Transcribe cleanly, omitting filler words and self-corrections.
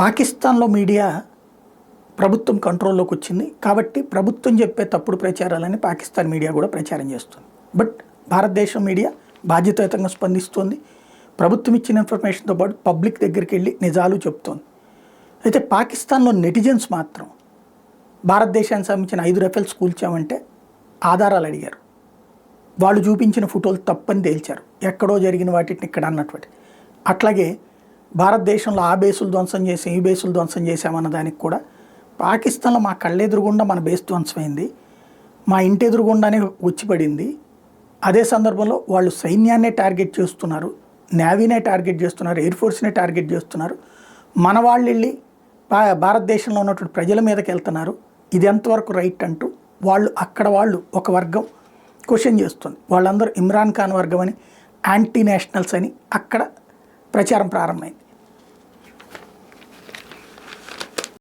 పాకిస్తాన్లో మీడియా ప్రభుత్వం కంట్రోల్లోకి వచ్చింది కాబట్టి ప్రభుత్వం చెప్పే తప్పుడు ప్రచారాలని పాకిస్తాన్ మీడియా కూడా ప్రచారం చేస్తుంది. బట్ భారతదేశం మీడియా బాధ్యతాయుతంగా స్పందిస్తుంది. ప్రభుత్వం ఇచ్చిన ఇన్ఫర్మేషన్తో పాటు పబ్లిక్ దగ్గరికి వెళ్ళి నిజాలు చెప్తోంది. అయితే పాకిస్తాన్లో నెటిజన్స్ మాత్రం భారతదేశానికి సంబంధించిన 5 రఫేల్స్ కూల్చామంటే ఆధారాలు అడిగారు. వాళ్ళు చూపించిన ఫోటోలు తప్పని తేల్చారు. ఎక్కడో జరిగిన వాటిని ఇక్కడ అన్నటువంటి. అట్లాగే భారతదేశంలో ఆ బేసులు ధ్వంసం చేసాం, ఈ బేసులు ధ్వంసం చేసామన్న దానికి కూడా పాకిస్తాన్లో మా కళ్ళెదురుగుండా మన బేస్ ధ్వంసమైంది, మా ఇంటి ఎదురుగుండానే వచ్చి పడింది. అదే సందర్భంలో వాళ్ళు సైన్యాన్నే టార్గెట్ చేస్తున్నారు, నేవీనే టార్గెట్ చేస్తున్నారు, ఎయిర్ ఫోర్స్నే టార్గెట్ చేస్తున్నారు. మన వాళ్ళు వెళ్ళి భారతదేశంలో ఉన్నటువంటి ప్రజల మీదకి వెళ్తున్నారు. ఇది ఎంతవరకు రైట్ అంటూ వాళ్ళు ఒక వర్గం క్వశ్చన్ చేస్తుంది. వాళ్ళందరూ ఇమ్రాన్ ఖాన్ వర్గం అని, యాంటీ నేషనల్స్ అని అక్కడ ప్రచారం ప్రారంభమైంది.